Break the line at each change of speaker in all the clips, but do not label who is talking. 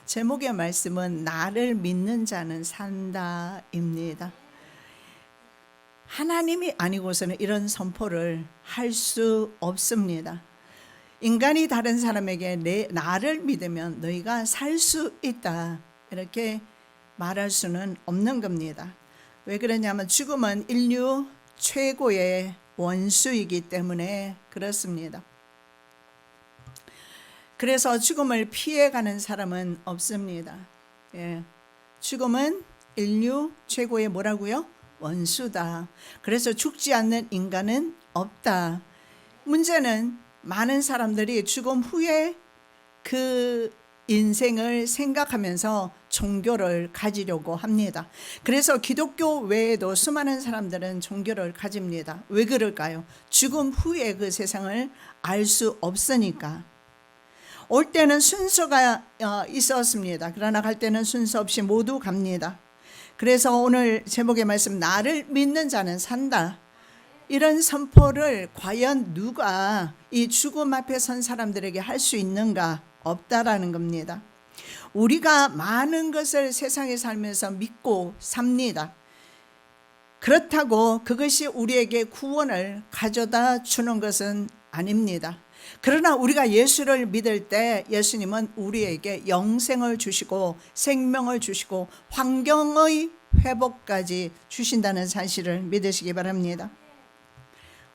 제목의 말씀은 나를 믿는 자는 산다입니다. 하나님이 아니고서는 이런 선포를 할 수 없습니다. 인간이 다른 사람에게 나를 믿으면 너희가 살 수 있다 이렇게 말할 수는 없는 겁니다. 왜 그러냐면 죽음은 인류 최고의 원수이기 때문에 그렇습니다. 그래서 죽음을 피해가는 사람은 없습니다. 죽음은 인류 최고의 뭐라고요? 원수다. 그래서 죽지 않는 인간은 없다. 문제는 많은 사람들이 죽음 후에 그 인생을 생각하면서 종교를 가지려고 합니다. 그래서 기독교 외에도 수많은 사람들은 종교를 가집니다. 왜 그럴까요? 죽음 후에 그 세상을 알 수 없으니까. 올 때는 순서가 있었습니다. 그러나 갈 때는 순서 없이 모두 갑니다. 그래서 오늘 제목의 말씀, 나를 믿는 자는 산다. 이런 선포를 과연 누가 이 죽음 앞에 선 사람들에게 할 수 있는가? 없다라는 겁니다. 우리가 많은 것을 세상에 살면서 믿고 삽니다. 그렇다고 그것이 우리에게 구원을 가져다 주는 것은 아닙니다. 그러나 우리가 예수를 믿을 때 예수님은 우리에게 영생을 주시고 생명을 주시고 환경의 회복까지 주신다는 사실을 믿으시기 바랍니다.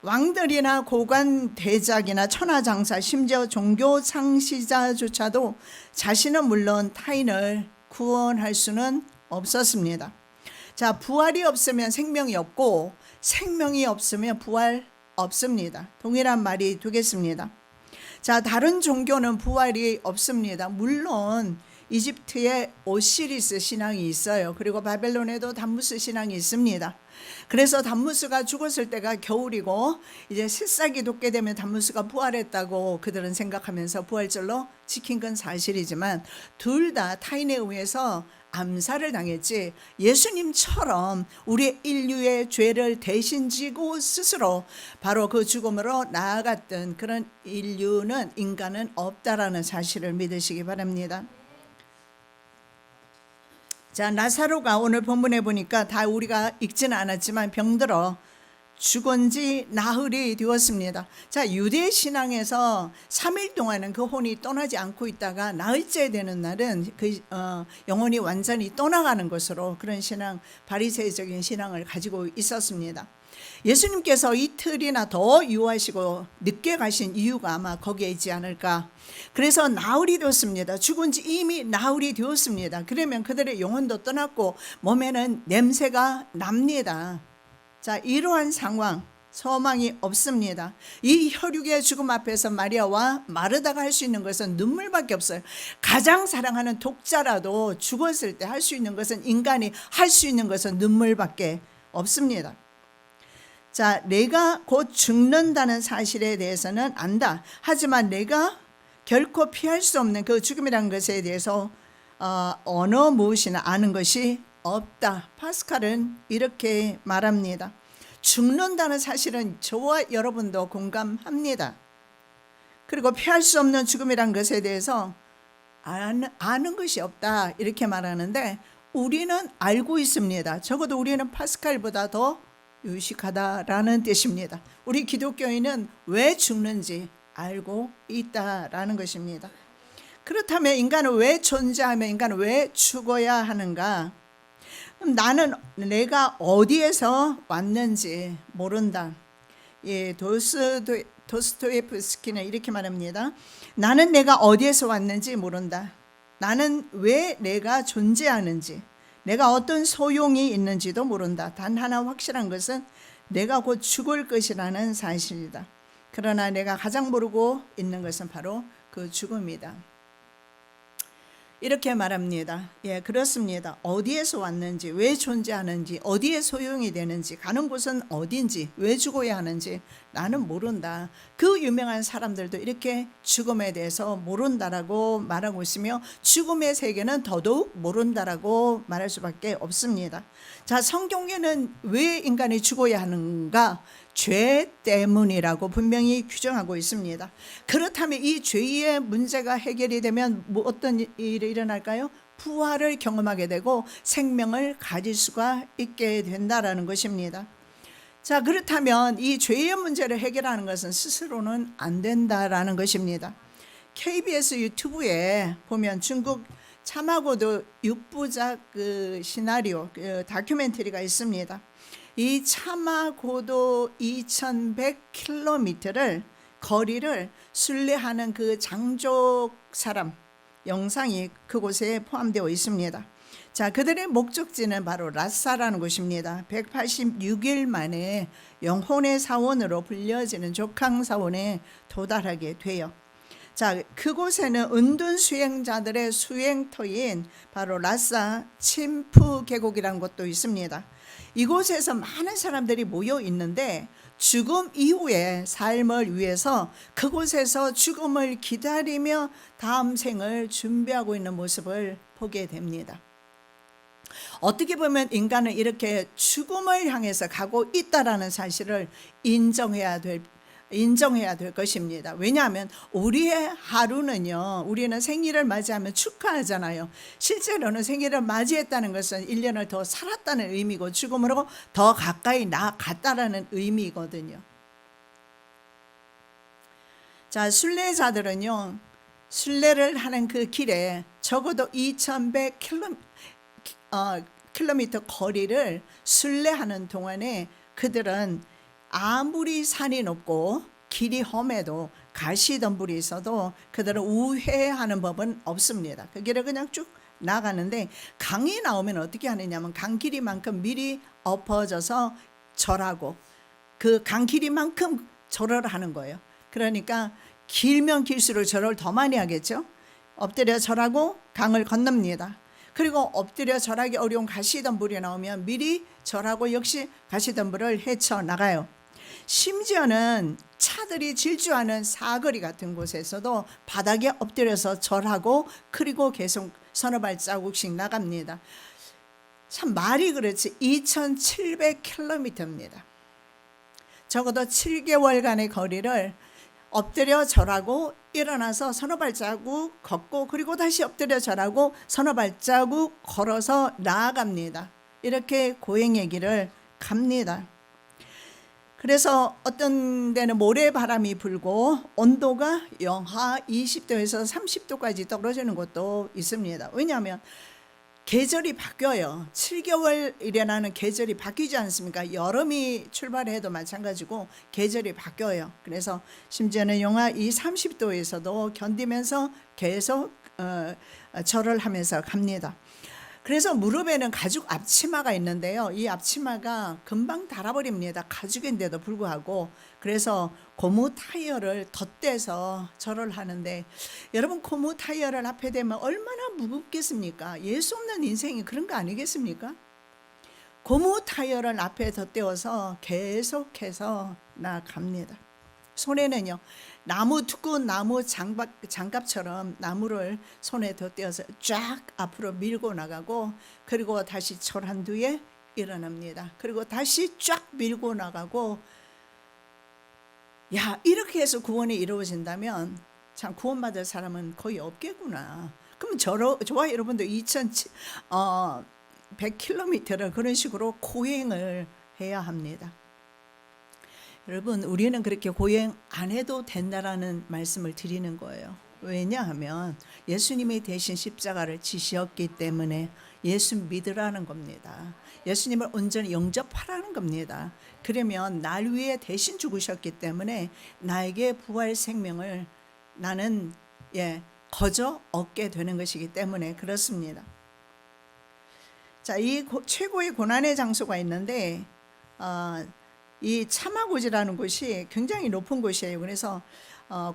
왕들이나 고관 대작이나 천하장사 심지어 종교 창시자조차도 자신은 물론 타인을 구원할 수는 없었습니다. 자, 부활이 없으면 생명이 없고 생명이 없으면 부활 없습니다. 동일한 말이 되겠습니다. 자, 다른 종교는 부활이 없습니다. 물론 이집트에 오시리스 신앙이 있어요. 그리고 바벨론에도 담무스 신앙이 있습니다. 그래서 담무스가 죽었을 때가 겨울이고 이제 새싹이 돋게 되면 담무스가 부활했다고 그들은 생각하면서 부활절로 지킨 건 사실이지만 둘 다 타인에 의해서 암살을 당했지 예수님처럼 우리 인류의 죄를 대신 지고 스스로 바로 그 죽음으로 나아갔던 그런 인간은 없다라는 사실을 믿으시기 바랍니다. 자, 나사로가 오늘 본문에 보니까 다 우리가 읽지는 않았지만 병들어 죽은 지 나흘이 되었습니다. 자, 유대 신앙에서 3일 동안은 그 혼이 떠나지 않고 있다가 나흘째 되는 날은 그 영혼이 완전히 떠나가는 것으로 그런 신앙, 바리새적인 신앙을 가지고 있었습니다. 예수님께서 이틀이나 더 유하시고 늦게 가신 이유가 아마 거기에 있지 않을까. 그래서 나흘이 되었습니다. 죽은 지 이미 나흘이 되었습니다. 그러면 그들의 영혼도 떠났고 몸에는 냄새가 납니다. 자, 이러한 상황, 소망이 없습니다. 이 혈육의 죽음 앞에서 마리아와 마르다가 할 수 있는 것은 눈물밖에 없어요. 가장 사랑하는 독자라도 죽었을 때 할 수 있는 것은, 인간이 할 수 있는 것은 눈물밖에 없습니다. 자, 내가 곧 죽는다는 사실에 대해서는 안다. 하지만 내가 결코 피할 수 없는 그 죽음이라는 것에 대해서 어느 무엇이나 아는 것이 없다. 파스칼은 이렇게 말합니다. 죽는다는 사실은 저와 여러분도 공감합니다. 그리고 피할 수 없는 죽음이란 것에 대해서 아는 것이 없다 이렇게 말하는데 우리는 알고 있습니다. 적어도 우리는 파스칼보다 더 유식하다라는 뜻입니다. 우리 기독교인은 왜 죽는지 알고 있다라는 것입니다. 그렇다면 인간은 왜 존재하며 인간은 왜 죽어야 하는가? 나는 내가 어디에서 왔는지 모른다. 예, 도스토예프스키는 이렇게 말합니다. 나는 내가 어디에서 왔는지 모른다. 나는 왜 내가 존재하는지, 내가 어떤 소용이 있는지도 모른다. 단 하나 확실한 것은 내가 곧 죽을 것이라는 사실이다. 그러나 내가 가장 모르고 있는 것은 바로 그 죽음이다. 이렇게 말합니다. 예, 그렇습니다. 어디에서 왔는지, 왜 존재하는지, 어디에 소용이 되는지, 가는 곳은 어딘지, 왜 죽어야 하는지 나는 모른다. 그 유명한 사람들도 이렇게 죽음에 대해서 모른다라고 말하고 있으며 죽음의 세계는 더더욱 모른다라고 말할 수밖에 없습니다. 자, 성경에는 왜 인간이 죽어야 하는가? 죄 때문이라고 분명히 규정하고 있습니다. 그렇다면 이 죄의 문제가 해결이 되면 어떤 일이 일어날까요? 부활을 경험하게 되고 생명을 가질 수가 있게 된다라는 것입니다. 자, 그렇다면 이 죄의 문제를 해결하는 것은 스스로는 안 된다라는 것입니다. KBS 유튜브에 보면 중국 차마고도 6부작 시나리오 다큐멘터리가 있습니다. 이 차마고도 2100km를 거리를 순례하는 그 장족 사람 영상이 그곳에 포함되어 있습니다. 자, 그들의 목적지는 바로 라사라는 곳입니다. 186일 만에 영혼의 사원으로 불려지는 족항 사원에 도달하게 돼요. 자, 그곳에는 은둔 수행자들의 수행터인 바로 라사 침프 계곡이라는 곳도 있습니다. 이곳에서 많은 사람들이 모여 있는데 죽음 이후의 삶을 위해서 그곳에서 죽음을 기다리며 다음 생을 준비하고 있는 모습을 보게 됩니다. 어떻게 보면 인간은 이렇게 죽음을 향해서 가고 있다라는 사실을 인정해야 될 것입니다. 왜냐하면 우리의 하루는요, 우리는 생일을 맞이하면 축하하잖아요. 실제로는 생일을 맞이했다는 것은 1년을 더 살았다는 의미고 죽음으로 더 가까이 나아갔다라는 의미거든요. 자, 순례자들은요, 순례를 하는 그 길에 적어도 2100km 거리를 순례하는 동안에 그들은 아무리 산이 높고 길이 험해도 가시덤불이 있어도 그들은 우회하는 법은 없습니다. 그 길을 그냥 쭉 나가는데 강이 나오면 어떻게 하느냐면 강 길이만큼 미리 엎어져서 절하고 그 강 길이만큼 절을 하는 거예요. 그러니까 길면 길수록 절을 더 많이 하겠죠. 엎드려 절하고 강을 건넙니다. 그리고 엎드려 절하기 어려운 가시덤불이 나오면 미리 절하고 역시 가시덤불을 헤쳐나가요. 심지어는 차들이 질주하는 사거리 같은 곳에서도 바닥에 엎드려서 절하고 그리고 계속 서너 발자국씩 나갑니다. 참 말이 그렇지 2700km입니다. 적어도 7개월간의 거리를 엎드려 절하고 일어나서 서너 발자국 걷고 그리고 다시 엎드려 절하고 서너 발자국 걸어서 나아갑니다. 이렇게 고행의 길을 갑니다. 그래서 어떤 데는 모래바람이 불고 온도가 영하 20도에서 30도까지 떨어지는 곳도 있습니다. 왜냐하면 계절이 바뀌어요. 7개월이라는 계절이 바뀌지 않습니까? 여름이 출발해도 마찬가지고 계절이 바뀌어요. 그래서 심지어는 영하 30도에서도 견디면서 계속 절을 하면서 갑니다. 그래서 무릎에는 가죽 앞치마가 있는데요. 이 앞치마가 금방 닳아버립니다. 가죽인데도 불구하고. 그래서 고무 타이어를 덧대서 절을 하는데 여러분 고무 타이어를 앞에 대면 얼마나 무겁겠습니까? 예수 없는 인생이 그런 거 아니겠습니까? 고무 타이어를 앞에 덧대어서 계속해서 나갑니다. 손에는요 두꺼운 나무 장갑처럼 나무를 손에 덧대어서 쫙 앞으로 밀고 나가고 그리고 다시 절한 뒤에 일어납니다. 그리고 다시 쫙 밀고 나가고 야 이렇게 해서 구원이 이루어진다면 참 구원받을 사람은 거의 없겠구나. 그럼 저와 여러분도 2100km를 그런 식으로 고행을 해야 합니다. 여러분 우리는 그렇게 고행 안 해도 된다라는 말씀을 드리는 거예요. 왜냐하면 예수님이 대신 십자가를 지셨기 때문에 예수 믿으라는 겁니다. 예수님을 온전히 영접하라는 겁니다. 그러면 날 위해 대신 죽으셨기 때문에 나에게 부활 생명을 나는 거저 얻게 되는 것이기 때문에 그렇습니다. 자, 이 최고의 고난의 장소가 있는데 이 차마고지라는 곳이 굉장히 높은 곳이에요. 그래서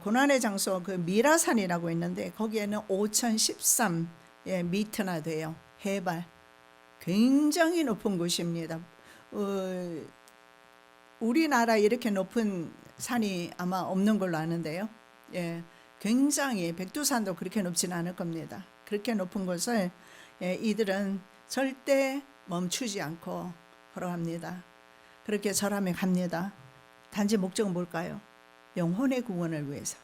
고난의 장소 그 미라산이라고 있는데 거기에는 5013m나 돼요. 해발 굉장히 높은 곳입니다. 우리나라 이렇게 높은 산이 아마 없는 걸로 아는데요. 굉장히 백두산도 그렇게 높지는 않을 겁니다. 그렇게 높은 곳을 이들은 절대 멈추지 않고 걸어갑니다. 그렇게 절하며 갑니다. 단지 목적은 뭘까요? 영혼의 구원을 위해서.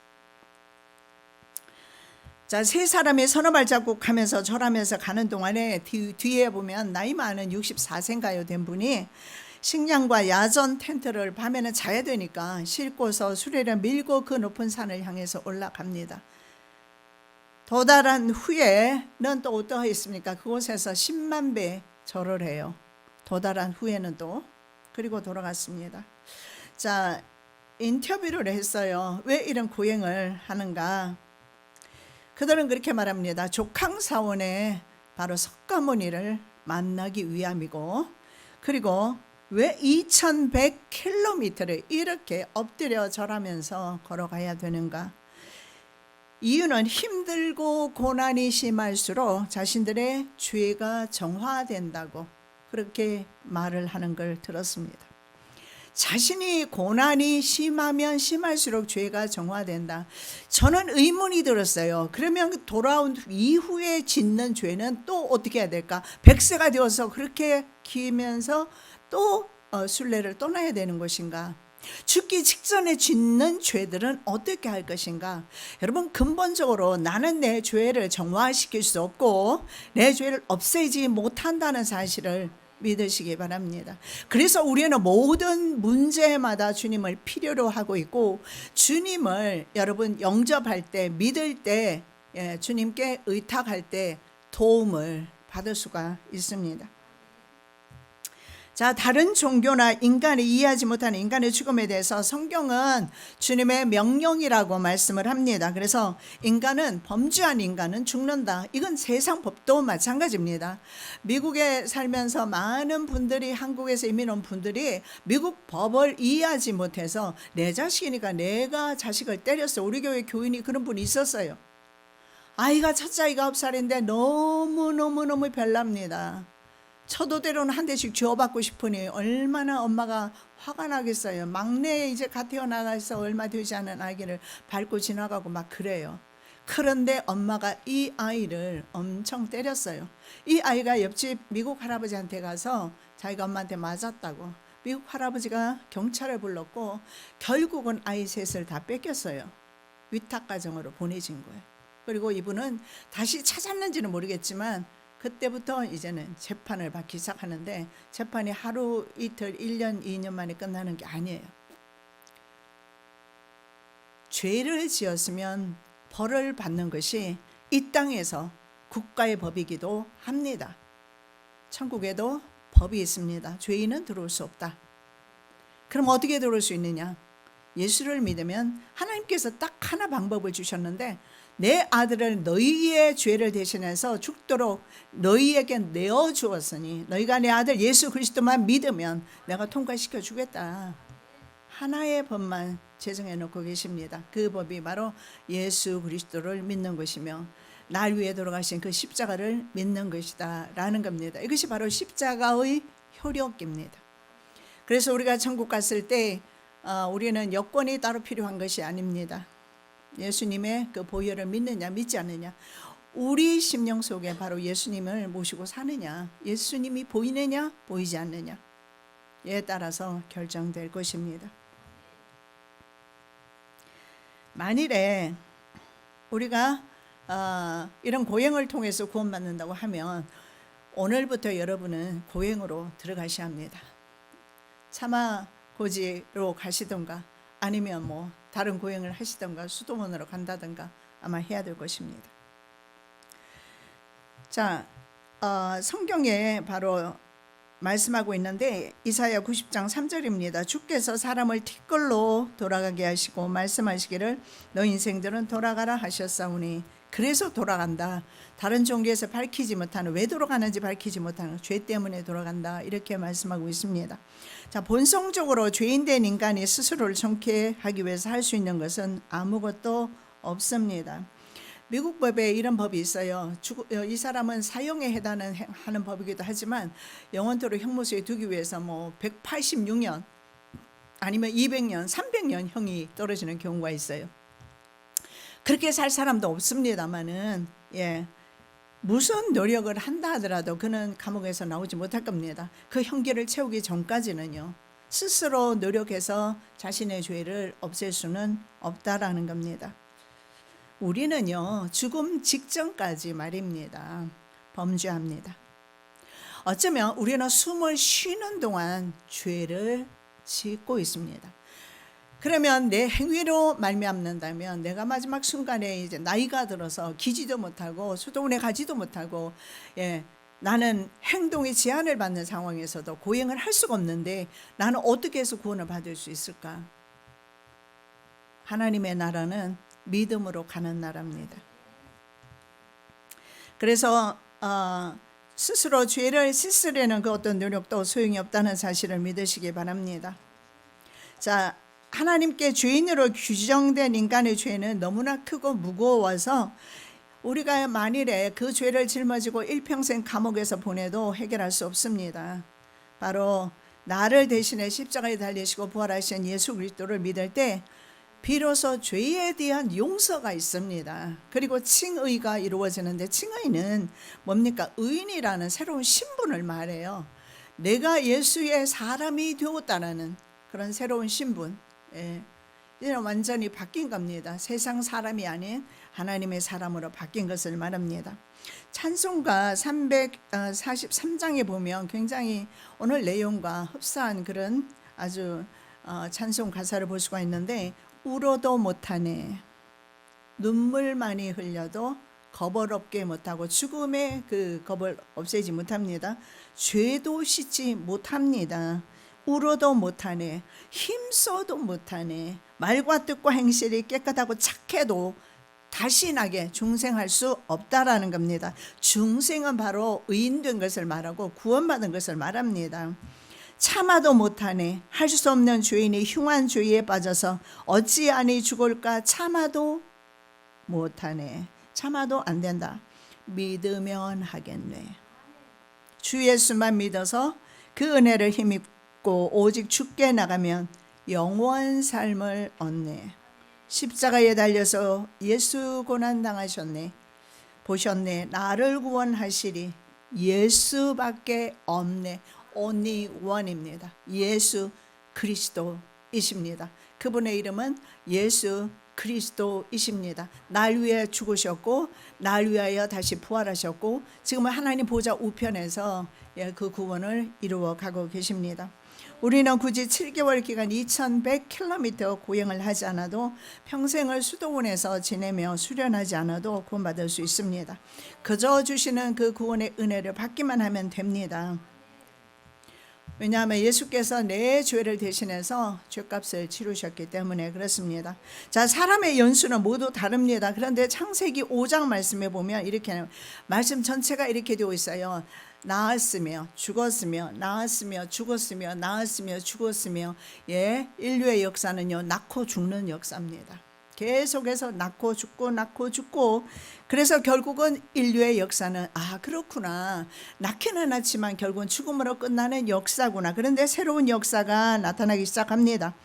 자, 세 사람이 서너 발자국 하면서 절하면서 가는 동안에 뒤에 보면 나이 많은 64세인가요 된 분이 식량과 야전 텐트를 밤에는 자야 되니까 싣고서 수레를 밀고 그 높은 산을 향해서 올라갑니다. 도달한 후에는 또 어떠하 있습니까? 그곳에서 10만 배 절을 해요. 도달한 후에는 또. 그리고 돌아갔습니다. 자, 인터뷰를 했어요. 왜 이런 고행을 하는가? 그들은 그렇게 말합니다. 족항사원의 바로 석가모니를 만나기 위함이고, 그리고 왜 2100km를 이렇게 엎드려 절하면서 걸어가야 되는가? 이유는 힘들고 고난이 심할수록 자신들의 죄가 정화된다고 그렇게 말을 하는 걸 들었습니다. 자신이 고난이 심하면 심할수록 죄가 정화된다. 저는 의문이 들었어요. 그러면 돌아온 이후에 짓는 죄는 또 어떻게 해야 될까? 100세가 되어서 그렇게 기면서 또 순례를 떠나야 되는 것인가? 죽기 직전에 짓는 죄들은 어떻게 할 것인가? 여러분, 근본적으로 나는 내 죄를 정화시킬 수 없고 내 죄를 없애지 못한다는 사실을 믿으시기 바랍니다. 그래서 우리는 모든 문제마다 주님을 필요로 하고 있고, 주님을 여러분 영접할 때, 믿을 때, 주님께 의탁할 때 도움을 받을 수가 있습니다. 자, 다른 종교나 인간이 이해하지 못하는 인간의 죽음에 대해서 성경은 주님의 명령이라고 말씀을 합니다. 그래서 인간은, 범죄한 인간은 죽는다. 이건 세상 법도 마찬가지입니다. 미국에 살면서 많은 분들이, 한국에서 이민 온 분들이 미국 법을 이해하지 못해서 내 자식이니까 내가 자식을 때렸어. 우리 교회 교인이 그런 분이 있었어요. 아이가 첫째 아이가 9살인데 너무너무 별납니다. 처도대로는 한 대씩 주워받고 싶으니 얼마나 엄마가 화가 나겠어요. 막내 이제 갓 태어나서 얼마 되지 않은 아기를 밟고 지나가고 막 그래요. 그런데 엄마가 이 아이를 엄청 때렸어요. 이 아이가 옆집 미국 할아버지한테 가서 자기가 엄마한테 맞았다고 미국 할아버지가 경찰을 불렀고 결국은 아이 셋을 다 뺏겼어요. 위탁가정으로 보내진 거예요. 그리고 이분은 다시 찾았는지는 모르겠지만 그때부터 이제는 재판을 받기 시작하는데, 재판이 하루 이틀 1년 2년 만에 끝나는 게 아니에요. 죄를 지었으면 벌을 받는 것이 이 땅에서 국가의 법이기도 합니다. 천국에도 법이 있습니다. 죄인은 들어올 수 없다. 그럼 어떻게 들어올 수 있느냐? 예수를 믿으면 하나님께서 딱 하나 방법을 주셨는데, 내 아들을 너희의 죄를 대신해서 죽도록 너희에게 내어주었으니 너희가 내 아들 예수 그리스도만 믿으면 내가 통과시켜 주겠다. 하나의 법만 제정해 놓고 계십니다. 그 법이 바로 예수 그리스도를 믿는 것이며 날 위해 돌아가신 그 십자가를 믿는 것이다 라는 겁니다. 이것이 바로 십자가의 효력입니다. 그래서 우리가 천국 갔을 때 우리는 여권이 따로 필요한 것이 아닙니다. 예수님의 그 보혈을 믿느냐 믿지 않느냐, 우리 심령 속에 바로 예수님을 모시고 사느냐, 예수님이 보이느냐 보이지 않느냐에 따라서 결정될 것입니다. 만일에 우리가 이런 고행을 통해서 구원받는다고 하면 오늘부터 여러분은 고행으로 들어가셔야 합니다. 차마 고지로 가시던가 아니면 뭐 다른 고행을 하시던가 수도원으로 간다던가 아마 해야 될 것입니다. 자, 성경에 바로 말씀하고 있는데 이사야 90장 3절입니다. 주께서 사람을 티끌로 돌아가게 하시고 말씀하시기를 너 인생들은 돌아가라 하셨사오니, 그래서 돌아간다. 다른 종교에서 밝히지 못하는, 왜 돌아가는지 밝히지 못하는 죄 때문에 돌아간다, 이렇게 말씀하고 있습니다. 자, 본성적으로 죄인된 인간이 스스로를 정죄하기 위해서 할 수 있는 것은 아무것도 없습니다. 미국 법에 이런 법이 있어요. 이 사람은 사형에 해당하는 법이기도 하지만 영원토록 형무소에 두기 위해서 뭐 186년 아니면 200년, 300년 형이 떨어지는 경우가 있어요. 그렇게 살 사람도 없습니다만은 무슨 노력을 한다 하더라도 그는 감옥에서 나오지 못할 겁니다. 그 형기를 채우기 전까지는요. 스스로 노력해서 자신의 죄를 없앨 수는 없다라는 겁니다. 우리는요, 죽음 직전까지 말입니다, 범죄합니다. 어쩌면 우리는 숨을 쉬는 동안 죄를 짓고 있습니다. 그러면 내 행위로 말미암는다면 내가 마지막 순간에 이제 나이가 들어서 기지도 못하고 수도원에 가지도 못하고, 나는 행동에 제한을 받는 상황에서도 고행을 할 수가 없는데 나는 어떻게 해서 구원을 받을 수 있을까? 하나님의 나라는 믿음으로 가는 나라입니다. 그래서 스스로 죄를 씻으려는 그 어떤 노력도 소용이 없다는 사실을 믿으시기 바랍니다. 자, 하나님께 죄인으로 규정된 인간의 죄는 너무나 크고 무거워서 우리가 만일에 그 죄를 짊어지고 일평생 감옥에서 보내도 해결할 수 없습니다. 바로 나를 대신해 십자가에 달리시고 부활하신 예수 그리스도를 믿을 때 비로소 죄에 대한 용서가 있습니다. 그리고 칭의가 이루어지는데, 칭의는 뭡니까? 의인이라는 새로운 신분을 말해요. 내가 예수의 사람이 되었다라는 그런 새로운 신분, 이제는 완전히 바뀐 겁니다. 세상 사람이 아닌 하나님의 사람으로 바뀐 것을 말합니다. 찬송가 343장에 보면 굉장히 오늘 내용과 흡사한 그런 아주 찬송 가사를 볼 수가 있는데, 울어도 못하네, 눈물 많이 흘려도 겁을 없게 못하고, 죽음의 그 겁을 없애지 못합니다. 죄도 씻지 못합니다. 울어도 못하네, 힘써도 못하네, 말과 뜻과 행실이 깨끗하고 착해도 다시 나게 중생할 수 없다라는 겁니다. 중생은 바로 의인된 것을 말하고 구원받은 것을 말합니다. 참아도 못하네, 할 수 없는 죄인이 흉한 죄에 빠져서 어찌하니 죽을까? 참아도 못하네, 참아도 안 된다. 믿으면 하겠네. 주 예수만 믿어서 그 은혜를 힘입고 오직 주께 나가면 영원 삶을 얻네. 십자가에 달려서 예수 고난 당하셨네. 보셨네, 나를 구원하시리 예수밖에 없네. only one입니다. 예수 그리스도이십니다. 그분의 이름은 예수 그리스도이십니다. 날 위해 죽으셨고 날 위하여 다시 부활하셨고 지금은 하나님 보좌 우편에서 그 구원을 이루어 가고 계십니다. 우리는 굳이 7개월 기간 2100km 고행을 하지 않아도, 평생을 수도원에서 지내며 수련하지 않아도 구원받을 수 있습니다. 그저 주시는 그 구원의 은혜를 받기만 하면 됩니다. 왜냐하면 예수께서 내 죄를 대신해서 죄값을 치르셨기 때문에 그렇습니다. 자, 사람의 연수는 모두 다릅니다. 그런데 창세기 5장 말씀에 보면 이렇게 말씀 전체가 이렇게 되어 있어요. 낳았으며 죽었으며 낳았으며 죽었으며 낳았으며 죽었으며. 인류의 역사는요, 낳고 죽는 역사입니다. 계속해서 낳고 죽고 낳고 죽고. 그래서 결국은 인류의 역사는 그렇구나, 낳기는 낳지만 결국은 죽음으로 끝나는 역사구나. 그런데 새로운 역사가 나타나기 시작합니다.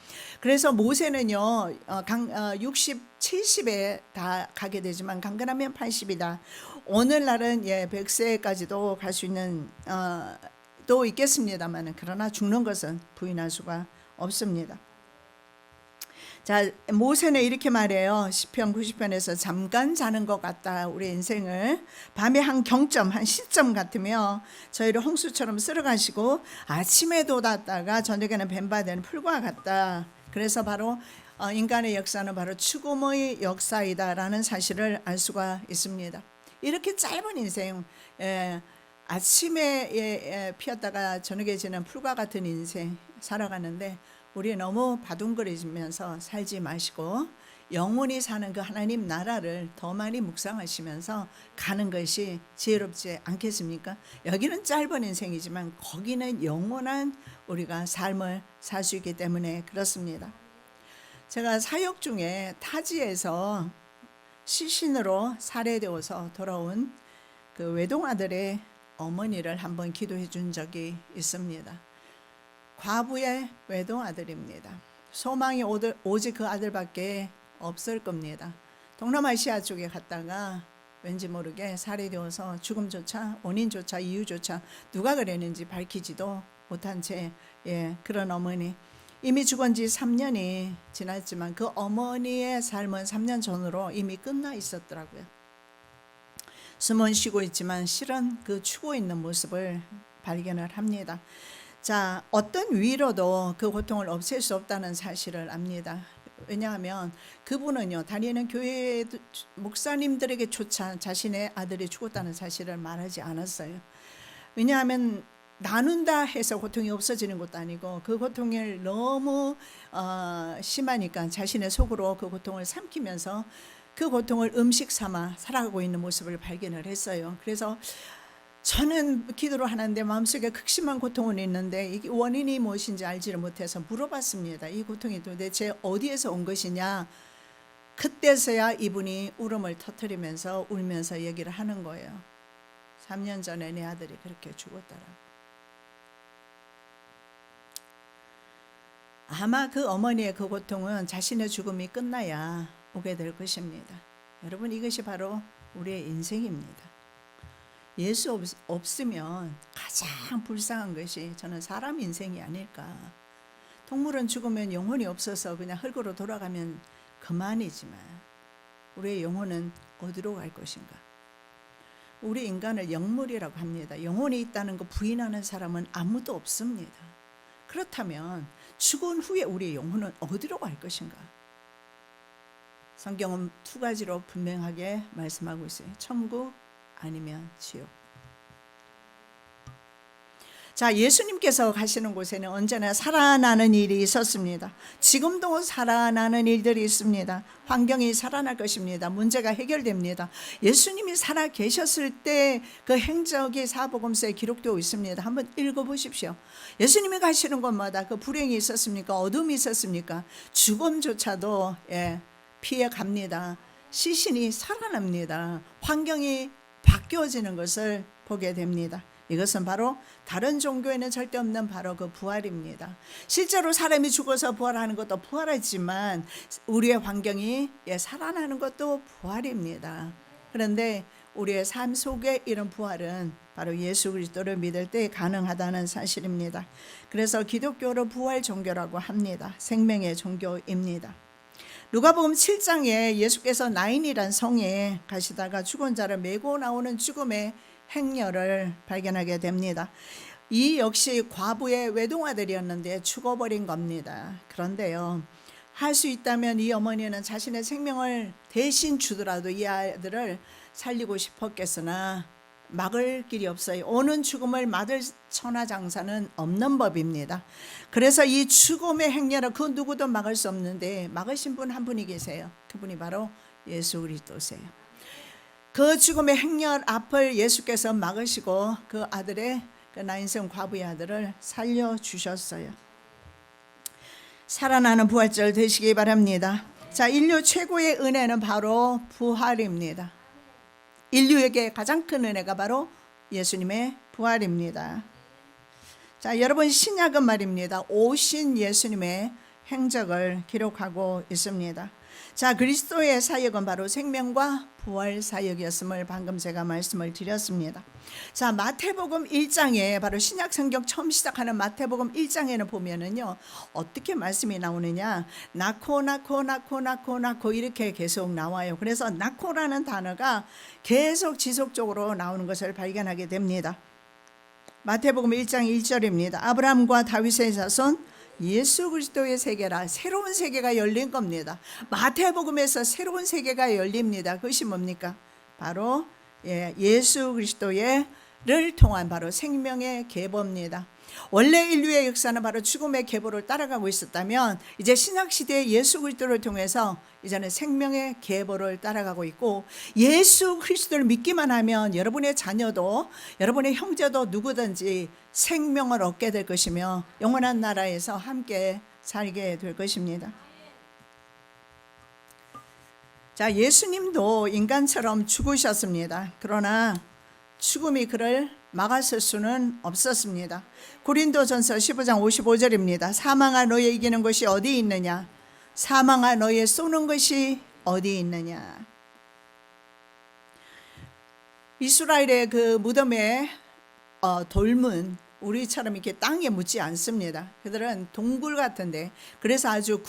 그래서 모세는요 60, 70에 다 가게 되지만 강건하면 80이다. 오늘날은 100세까지도 갈 수 있는 또 있겠습니다만, 그러나 죽는 것은 부인할 수가 없습니다. 자, 모세는 이렇게 말해요. 시편 90편에서 잠깐 자는 것 같다. 우리 인생을 밤에 한 경점, 한 시점 같으며 저희를 홍수처럼 쓸어가시고 아침에 돋았다가 저녁에는 뱀바되는 풀과 같다. 그래서 바로 인간의 역사는 바로 죽음의 역사이다라는 사실을 알 수가 있습니다. 이렇게 짧은 인생, 아침에 피었다가 저녁에 지는 풀과 같은 인생 살아가는데, 우리 너무 바둥거리면서 살지 마시고 영원히 사는 그 하나님 나라를 더 많이 묵상하시면서 가는 것이 지혜롭지 않겠습니까? 여기는 짧은 인생이지만 거기는 영원한 우리가 삶을 살 수 있기 때문에 그렇습니다. 제가 사역 중에 타지에서 시신으로 살해되어서 돌아온 그 외동아들의 어머니를 한번 기도해 준 적이 있습니다. 과부의 외동아들입니다. 소망이 오직 그 아들밖에 없을 겁니다. 동남아시아 쪽에 갔다가 왠지 모르게 살해되어서 죽음조차, 원인조차, 이유조차 누가 그랬는지 밝히지도 못한 채 그런 어머니, 이미 죽은 지 3년이 지났지만 그 어머니의 삶은 3년 전으로 이미 끝나 있었더라고요. 숨은 쉬고 있지만 실은 그 죽어 있는 모습을 발견을 합니다. 자, 어떤 위로도 그 고통을 없앨 수 없다는 사실을 압니다. 왜냐하면 그분은요, 다니는 교회 목사님들에게조차 자신의 아들이 죽었다는 사실을 말하지 않았어요. 왜냐하면 나눈다 해서 고통이 없어지는 것도 아니고 그 고통을 너무 심하니까 자신의 속으로 그 고통을 삼키면서 그 고통을 음식 삼아 살아가고 있는 모습을 발견을 했어요. 그래서 저는 기도를 하는데 마음속에 극심한 고통은 있는데 이 원인이 무엇인지 알지를 못해서 물어봤습니다. 이 고통이 도대체 어디에서 온 것이냐. 그때서야 이분이 울음을 터뜨리면서 울면서 얘기를 하는 거예요. 3년 전에 내 아들이 그렇게 죽었다라고. 아마 그 어머니의 그 고통은 자신의 죽음이 끝나야 오게 될 것입니다. 여러분, 이것이 바로 우리의 인생입니다. 예수 없으면 가장 불쌍한 것이 저는 사람 인생이 아닐까. 동물은 죽으면 영혼이 없어서 그냥 흙으로 돌아가면 그만이지만 우리의 영혼은 어디로 갈 것인가. 우리 인간을 영물이라고 합니다. 영혼이 있다는 거 부인하는 사람은 아무도 없습니다. 그렇다면 죽은 후에 우리의 영혼은 어디로 갈 것인가? 성경은 두 가지로 분명하게 말씀하고 있어요. 천국 아니면 지옥. 자, 예수님께서 가시는 곳에는 언제나 살아나는 일이 있었습니다. 지금도 살아나는 일들이 있습니다. 환경이 살아날 것입니다. 문제가 해결됩니다. 예수님이 살아 계셨을 때 그 행적이 사복음서에 기록되어 있습니다. 한번 읽어보십시오. 예수님이 가시는 곳마다 그 불행이 있었습니까? 어둠이 있었습니까? 죽음조차도 피해 갑니다. 시신이 살아납니다. 환경이 바뀌어지는 것을 보게 됩니다. 이것은 바로 다른 종교에는 절대 없는 바로 그 부활입니다. 실제로 사람이 죽어서 부활하는 것도 부활이지만 우리의 환경이 살아나는 것도 부활입니다. 그런데 우리의 삶 속에 이런 부활은 바로 예수 그리스도를 믿을 때 가능하다는 사실입니다. 그래서 기독교를 부활 종교라고 합니다. 생명의 종교입니다. 누가복음 7장에 예수께서 나인이란 성에 가시다가 죽은 자를 메고 나오는 죽음의 행렬을 발견하게 됩니다. 이 역시 과부의 외동아들이었는데 죽어버린 겁니다. 그런데요, 할 수 있다면 이 어머니는 자신의 생명을 대신 주더라도 이 아들을 살리고 싶었겠으나 막을 길이 없어요. 오는 죽음을 막을 천하장사는 없는 법입니다. 그래서 이 죽음의 행렬을 그 누구도 막을 수 없는데 막으신 분 한 분이 계세요. 그분이 바로 예수 그리스도세요. 그 죽음의 행렬 앞을 예수께서 막으시고 그 아들의 그 나인성 과부의 아들을 살려주셨어요. 살아나는 부활절 되시기 바랍니다. 자, 인류 최고의 은혜는 바로 부활입니다. 인류에게 가장 큰 은혜가 바로 예수님의 부활입니다. 자, 여러분, 신약은 말입니다. 오신 예수님의 행적을 기록하고 있습니다. 자, 그리스도의 사역은 바로 생명과 부활 사역이었음을 방금 제가 말씀을 드렸습니다. 자, 마태복음 1장에 바로 신약 성경 처음 시작하는 마태복음 1장에는 보면은요, 어떻게 말씀이 나오느냐, 낳고 이렇게 계속 나와요. 그래서 낳고라는 단어가 계속 지속적으로 나오는 것을 발견하게 됩니다. 마태복음 1장 1절입니다. 아브라함과 다윗의 자손 예수 그리스도의 세계라, 새로운 세계가 열린 겁니다. 마태복음에서 새로운 세계가 열립니다. 그것이 뭡니까? 바로 예수 그리스도를 통한 바로 생명의 계보입니다. 원래 인류의 역사는 바로 죽음의 계보를 따라가고 있었다면 이제 신약시대의 예수 그리스도를 통해서 이제는 생명의 계보를 따라가고 있고, 예수 그리스도를 믿기만 하면 여러분의 자녀도 여러분의 형제도 누구든지 생명을 얻게 될 것이며 영원한 나라에서 함께 살게 될 것입니다. 자, 예수님도 인간처럼 죽으셨습니다. 그러나 죽음이 그를 막았을 수는 없었습니다. 고린도전서 15장 55절입니다. 사망아, 너의 이기는 것이 어디 있느냐? 사망아, 너의 쏘는 것이 어디 있느냐? 이스라엘의 그 무덤에 돌문 우리처럼 이렇게 땅에 묻지 않습니다. 그들은 동굴 같은데, 그래서 아주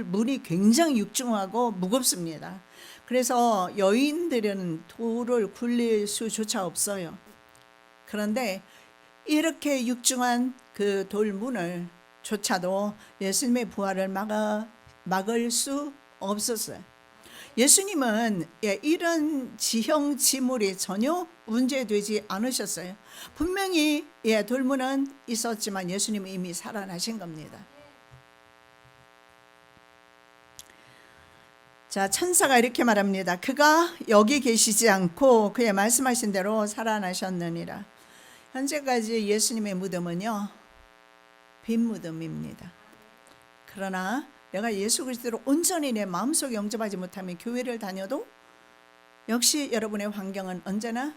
물이 굉장히 육중하고 무겁습니다. 그래서 여인들은 돌을 굴릴 수조차 없어요. 그런데 이렇게 육중한 그 돌문을 조차도 예수님의 부활을 막을 수 없었어요. 예수님은 이런 지형 지물이 전혀 문제되지 않으셨어요. 분명히 돌문은 있었지만 예수님은 이미 살아나신 겁니다. 자, 천사가 이렇게 말합니다. 그가 여기 계시지 않고 그의 말씀하신 대로 살아나셨느니라. 현재까지 예수님의 무덤은요, 빈 무덤입니다. 그러나 내가 예수 그리스도를 온전히 내 마음속에 영접하지 못하면 교회를 다녀도 역시 여러분의 환경은 언제나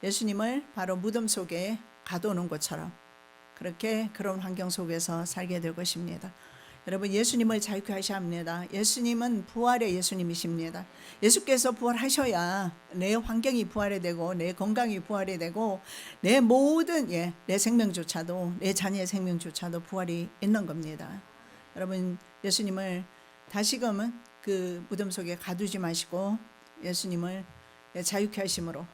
예수님을 바로 무덤 속에 가둬놓은 것처럼 그런 환경 속에서 살게 될 것입니다. 여러분, 예수님을 자유케 하셔야 합니다. 예수님은 부활의 예수님이십니다. 예수께서 부활하셔야 내 환경이 부활이 되고 내 건강이 부활이 되고 내 모든 내 생명조차도, 내 자녀의 생명조차도 부활이 있는 겁니다. 여러분, 예수님을 다시금은 그 무덤 속에 가두지 마시고 예수님을 자유케 하심으로,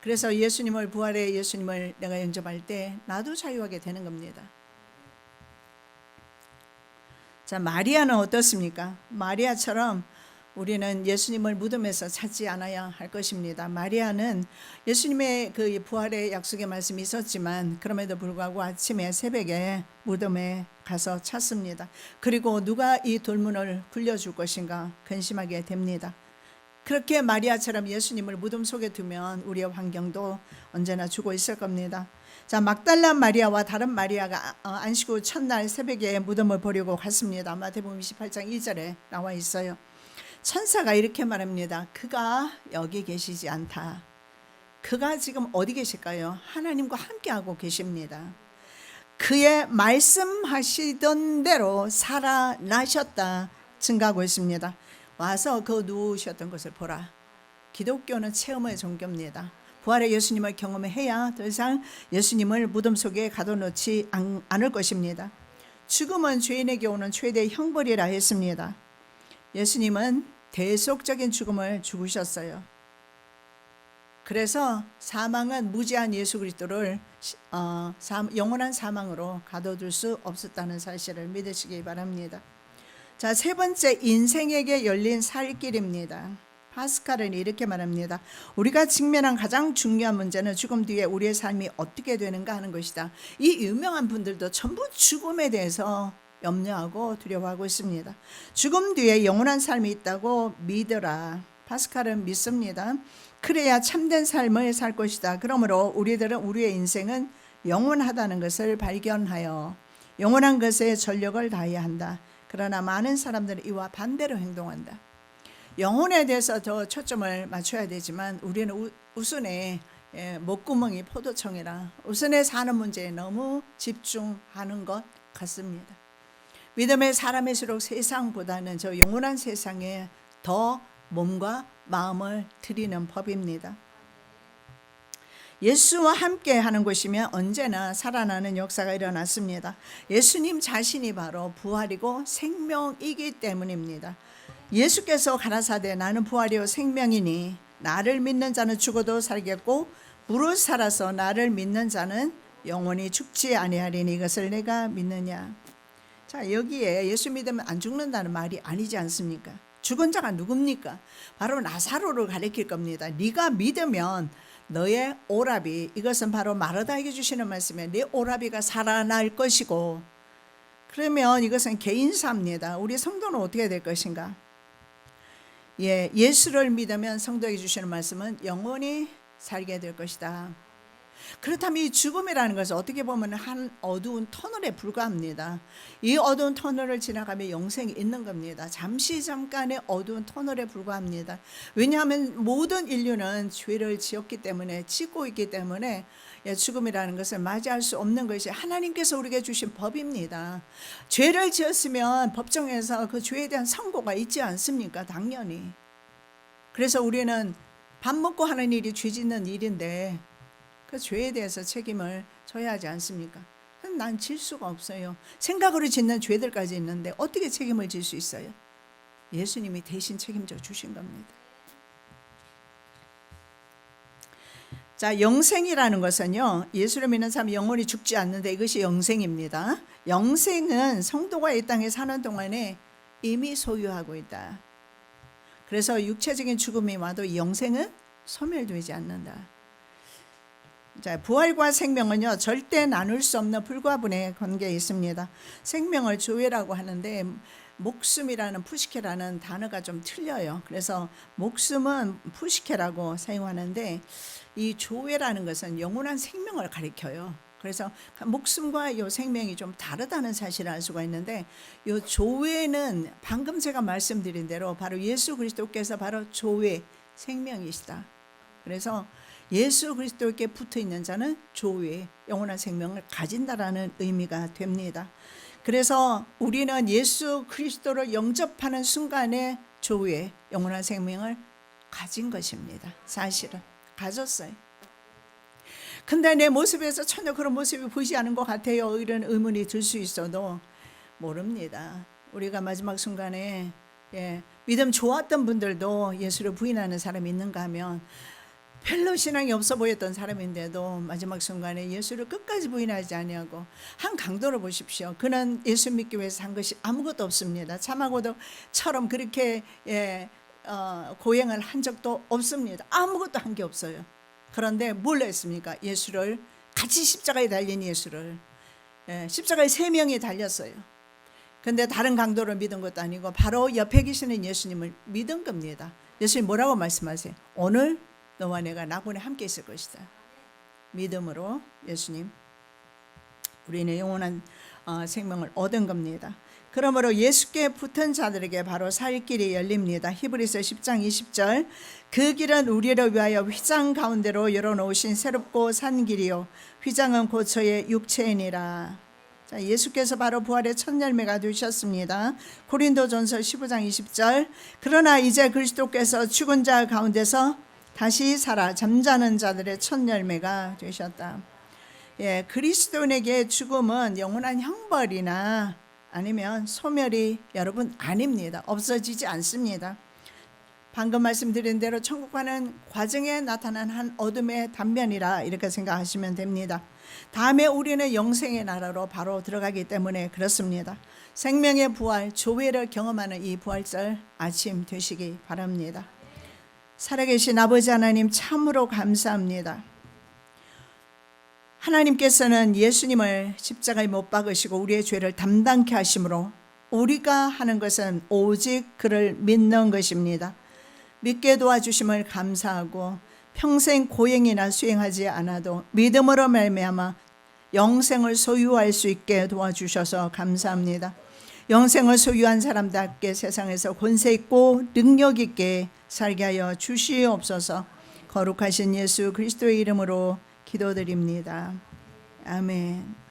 그래서 예수님을, 부활의 예수님을 내가 영접할 때 나도 자유하게 되는 겁니다. 자, 마리아는 어떻습니까? 마리아처럼 우리는 예수님을 무덤에서 찾지 않아야 할 것입니다. 마리아는 예수님의 그 부활의 약속의 말씀이 있었지만 그럼에도 불구하고 아침에 새벽에 무덤에 가서 찾습니다. 그리고 누가 이 돌문을 굴려줄 것인가 근심하게 됩니다. 그렇게 마리아처럼 예수님을 무덤 속에 두면 우리의 환경도 언제나 죽어 있을 겁니다. 자, 막달라 마리아와 다른 마리아가 안식 후 첫날 새벽에 무덤을 보려고 갔습니다. 마태복음 28장 2절에 나와 있어요. 천사가 이렇게 말합니다. 그가 여기 계시지 않다. 그가 지금 어디 계실까요? 하나님과 함께하고 계십니다. 그의 말씀하시던 대로 살아나셨다 증가하고 있습니다. 와서 그 누우셨던 것을 보라. 기독교는 체험의 종교입니다. 부활의 예수님을 경험해야 더 이상 예수님을 무덤 속에 가둬놓지 않을 것입니다. 죽음은 죄인에게 오는 최대의 형벌이라 했습니다. 예수님은 대속적인 죽음을 죽으셨어요. 그래서 사망은 무지한 예수 그리스도를 영원한 사망으로 가둬둘 수 없었다는 사실을 믿으시기 바랍니다. 자, 세 번째, 인생에게 열린 살 길입니다. 파스칼은 이렇게 말합니다. 우리가 직면한 가장 중요한 문제는 죽음 뒤에 우리의 삶이 어떻게 되는가 하는 것이다. 이 유명한 분들도 전부 죽음에 대해서 염려하고 두려워하고 있습니다. 죽음 뒤에 영원한 삶이 있다고 믿으라. 파스칼은 믿습니다. 그래야 참된 삶을 살 것이다. 그러므로 우리들은 우리의 인생은 영원하다는 것을 발견하여 영원한 것에 전력을 다해야 한다. 그러나 많은 사람들은 이와 반대로 행동한다. 영혼에 대해서 더 초점을 맞춰야 되지만 우리는 우선에 목구멍이 포도청이라 우선에 사는 문제에 너무 집중하는 것 같습니다. 믿음의 사람일수록 세상보다는 저 영원한 세상에 더 몸과 마음을 드리는 법입니다. 예수와 함께 하는 곳이면 언제나 살아나는 역사가 일어났습니다. 예수님 자신이 바로 부활이고 생명이기 때문입니다. 예수께서 가라사대 나는 부활이요 생명이니 나를 믿는 자는 죽어도 살겠고 무릇 살아서 나를 믿는 자는 영원히 죽지 아니하리니 이것을 내가 믿느냐. 자, 여기에 예수 믿으면 안 죽는다는 말이 아니지 않습니까? 죽은 자가 누굽니까? 바로 나사로를 가리킬 겁니다. 네가 믿으면 너의 오라비, 이것은 바로 마르다에게 주시는 말씀이에요. 네 오라비가 살아날 것이고, 그러면 이것은 개인사입니다. 우리 성도는 어떻게 될 것인가? 예수를 믿으면 성도에게 주시는 말씀은 영원히 살게 될 것이다. 그렇다면 이 죽음이라는 것은 어떻게 보면 한 어두운 터널에 불과합니다. 이 어두운 터널을 지나가면 영생이 있는 겁니다. 잠깐의 어두운 터널에 불과합니다. 왜냐하면 모든 인류는 죄를 지었기 때문에, 짓고 있기 때문에 죽음이라는 것을 맞이할 수 없는 것이 하나님께서 우리에게 주신 법입니다. 죄를 지었으면 법정에서 그 죄에 대한 선고가 있지 않습니까? 당연히. 그래서 우리는 밥 먹고 하는 일이 죄 짓는 일인데 그 죄에 대해서 책임을 져야 하지 않습니까? 난 질 수가 없어요. 생각으로 짓는 죄들까지 있는데 어떻게 책임을 질 수 있어요? 예수님이 대신 책임져 주신 겁니다. 자, 영생이라는 것은요, 예수를 믿는 사람이 영원히 죽지 않는데 이것이 영생입니다. 영생은 성도가 이 땅에 사는 동안에 이미 소유하고 있다. 그래서 육체적인 죽음이 와도 이 영생은 소멸되지 않는다. 자, 부활과 생명은요, 절대 나눌 수 없는 불가분의 관계에 있습니다. 생명을 조회라고 하는데 목숨이라는 푸시케라는 단어가 좀 틀려요. 그래서 목숨은 푸시케라고 사용하는데 이 조회라는 것은 영원한 생명을 가리켜요. 그래서 목숨과 이 생명이 좀 다르다는 사실을 알 수가 있는데, 이 조회는 방금 제가 말씀드린 대로 바로 예수 그리스도께서 바로 조회, 생명이시다. 그래서 예수 그리스도께 붙어 있는 자는 조회, 영원한 생명을 가진다라는 의미가 됩니다. 그래서 우리는 예수 그리스도를 영접하는 순간에 조회, 영원한 생명을 가진 것입니다. 사실은 가졌어요. 근데 내 모습에서 전혀 그런 모습이 보이지 않은 것 같아요. 이런 의문이 들 수 있어도 모릅니다. 우리가 마지막 순간에 믿음 좋았던 분들도 예수를 부인하는 사람이 있는가 하면 별로 신앙이 없어 보였던 사람인데도 마지막 순간에 예수를 끝까지 부인하지 아니하고 한 강도를 보십시오. 그는 예수 믿기 위해서 한 것이 아무것도 없습니다. 참하고도처럼 그렇게 고행을 한 적도 없습니다. 아무것도 한 게 없어요. 그런데 뭘 했습니까? 예수를, 같이 십자가에 달린 예수를, 십자가에 3명이 달렸어요. 근데 다른 강도를 믿은 것도 아니고 바로 옆에 계시는 예수님을 믿은 겁니다. 예수님 뭐라고 말씀하세요? 오늘 너와 내가 나군에 함께 있을 것이다. 믿음으로 예수님, 우리는 영원한 생명을 얻은 겁니다. 그러므로 예수께 붙은 자들에게 바로 살 길이 열립니다. 히브리서 10장 20절, 그 길은 우리를 위하여 휘장 가운데로 열어놓으신 새롭고 산 길이요 휘장은 곧 저의 육체이니라. 자, 예수께서 바로 부활의 첫 열매가 되셨습니다. 고린도전서 15장 20절, 그러나 이제 그리스도께서 죽은 자 가운데서 다시 살아 잠자는 자들의 첫 열매가 되셨다. 그리스도인에게 죽음은 영원한 형벌이나 아니면 소멸이 여러분 아닙니다. 없어지지 않습니다. 방금 말씀드린 대로 천국 가는 과정에 나타난 한 어둠의 단면이라 이렇게 생각하시면 됩니다. 다음에 우리는 영생의 나라로 바로 들어가기 때문에 그렇습니다. 생명의 부활, 조회를 경험하는 이 부활절 아침 되시기 바랍니다. 살아계신 아버지 하나님, 참으로 감사합니다. 하나님께서는 예수님을 십자가에 못 박으시고 우리의 죄를 담당케 하심으로 우리가 하는 것은 오직 그를 믿는 것입니다. 믿게 도와주심을 감사하고 평생 고행이나 수행하지 않아도 믿음으로 말미암아 영생을 소유할 수 있게 도와주셔서 감사합니다. 영생을 소유한 사람답게 세상에서 권세 있고 능력 있게 살게 하여 주시옵소서. 거룩하신 예수 그리스도의 이름으로 기도드립니다. 아멘.